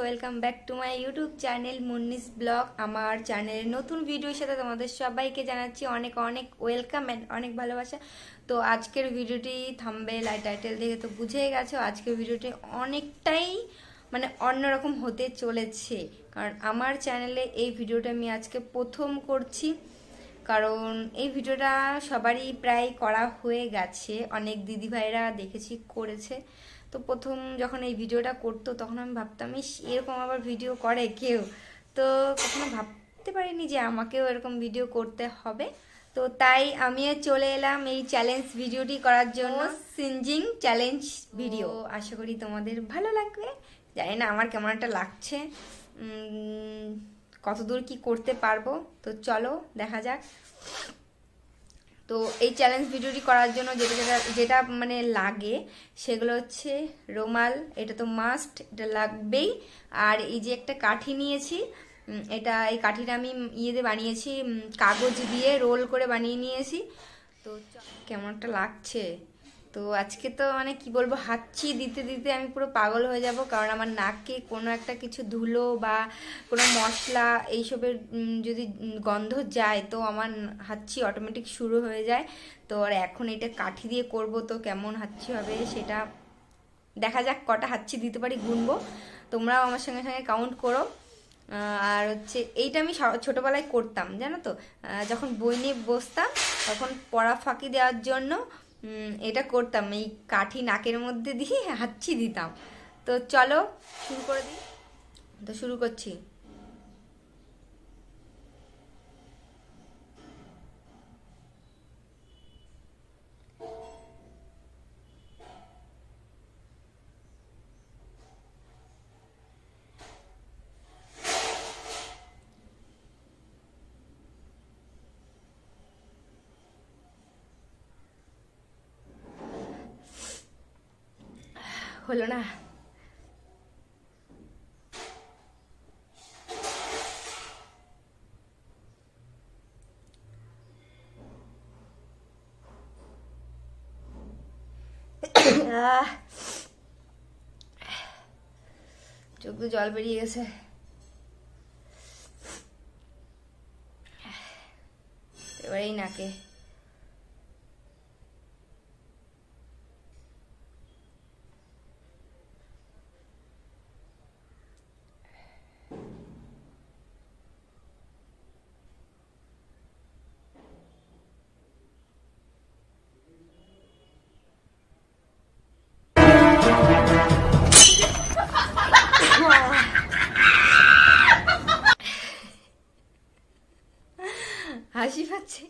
Welcome back to my YouTube channel মুন্নিস blog. আমার চ্যানেলের নতুন ভিডিওর সাথে তোমাদের সবাইকে জানাচ্ছি অনেক অনেক ওয়েলকাম অ্যান্ড অনেক ভালোবাসা। তো আজকের ভিডিওটি থাম্বনেল আর টাইটেল দেখে তো বুঝেই গেছো, আজকের ভিডিওটি অনেকটাই অন্যরকম হতে চলেছে। কারণ আমার চ্যানেলে এই ভিডিওটা আমি আজকে প্রথম করছি, কারণ এই ভিডিওটা সবারই প্রায় করা হয়ে গেছে, অনেক দিদিভাইরা দেখেছি করেছে। তো প্রথম যখন এই ভিডিওটা করতো তখন আমি ভাবতাম এরকম আবার ভিডিও করে কেউ, তো কখনো ভাবতে পারিনি যে আমাকেও এরকম ভিডিও করতে হবে। তো তাই আমিও চলে এলাম এই চ্যালেঞ্জ ভিডিওটি করার জন্য, সিঞ্জিং চ্যালেঞ্জ ভিডিও। আশা করি তোমাদের ভালো লাগবে। জানি না আমার কেমন একটা লাগছে, কতদূর কি করতে পারবো, তো চলো দেখা যাক। তো এই চ্যালেঞ্জ ভিডিওটি করার জন্য যেটা যেটা যেটা লাগে সেগুলো হচ্ছে রুমাল, এটা তো মাস্ট, এটা লাগবেই। আর এই যে একটা কাঠি নিয়েছি, এই কাঠিটা আমি ইয়েতে বানিয়েছি, কাগজ দিয়ে রোল করে বানিয়ে নিয়েছি। তো কেমন একটা লাগছে। তো আজকে তো কি বলবো, হাঁচি দিতে দিতে আমি পুরো পাগল হয়ে যাব, কারণ আমার নাকে কোনো একটা কিছু ধুলো বা কোনো মশলা এইসবের যদি গন্ধ যায় তো আমার হাঁচি অটোমেটিক শুরু হয়ে যায়। তো আর এখন এটা কাঠি দিয়ে করব, তো কেমন হাঁচি হবে সেটা দেখা যাক, কটা হাঁচি দিতে পারি গুনবো, তোমরাও আমার সঙ্গে সঙ্গে কাউন্ট করো। আর হচ্ছে এইটা আমি ছোটোবেলায় করতাম জানো তো, যখন বই নিয়ে বসতাম তখন পড়া ফাঁকি দেওয়ার জন্য এটা করতাম, এই কাঠি নাকের মধ্যে দিয়ে হাঁচি দিতাম। তো চলো শুরু করে দিই। তো শুরু করছি। হলো না। চোখ তো জল বেরিয়ে গেছে। এবারেই নাকে। হাসি পাচ্ছে।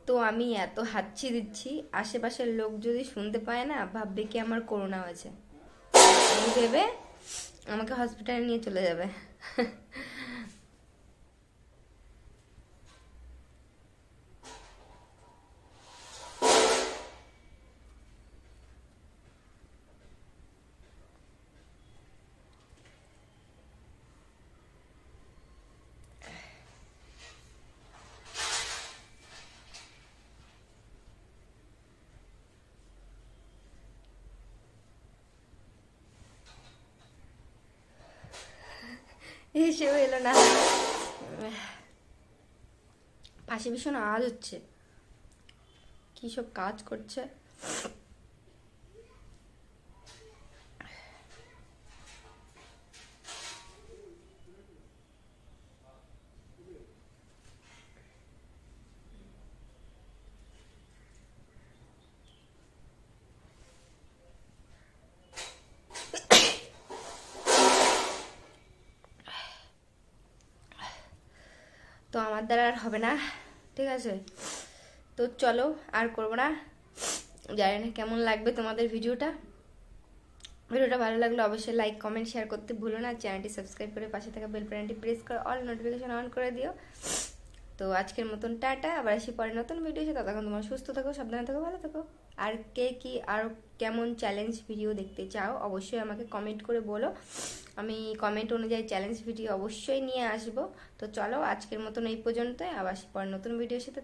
তো আমি এত হাঁচি দিচ্ছি, আশেপাশের লোক যদি শুনতে পায় না, ভাববে কি আমার করোনা হয়েছে, এই ভেবে আমাকে হসপিটালে নিয়ে চলে যাবে। এসেও এলো না, পাশে ভীষণ আওয়াজ হচ্ছে, কি সব কাজ করছে। তো আমার দ্বারা আর হবে না, ঠিক আছে? তো চলো, আর করবো না। জানি না কেমন লাগবে তোমাদের ভিডিওটা। ভিডিওটা ভালো লাগলে অবশ্যই লাইক কমেন্ট শেয়ার করতে ভুলো না। চ্যানেলটি সাবস্ক্রাইব করে পাশে থাকা বেল বাটনটি প্রেস করে অল নোটিফিকেশন অন করে দিও। তো আজকের মতন টাটা, আবার আসি পরে নতুন ভিডিও এসে। ততক্ষণ তোমরা সুস্থ থাকো, সাবধানে থাকো, ভালো থাকো। আর কে কি আর কেমন চ্যালেঞ্জ ভিডিও দেখতে চাও অবশ্যই আমাকে কমেন্ট করে বলো, আমি কমেন্ট অনুযায়ী চ্যালেঞ্জ ভিডিও অবশ্যই নিয়ে আসবো। তো চলো, আজকের মতন এই পর্যন্তই, আবার আসি পরে নতুন ভিডিওর সাথে।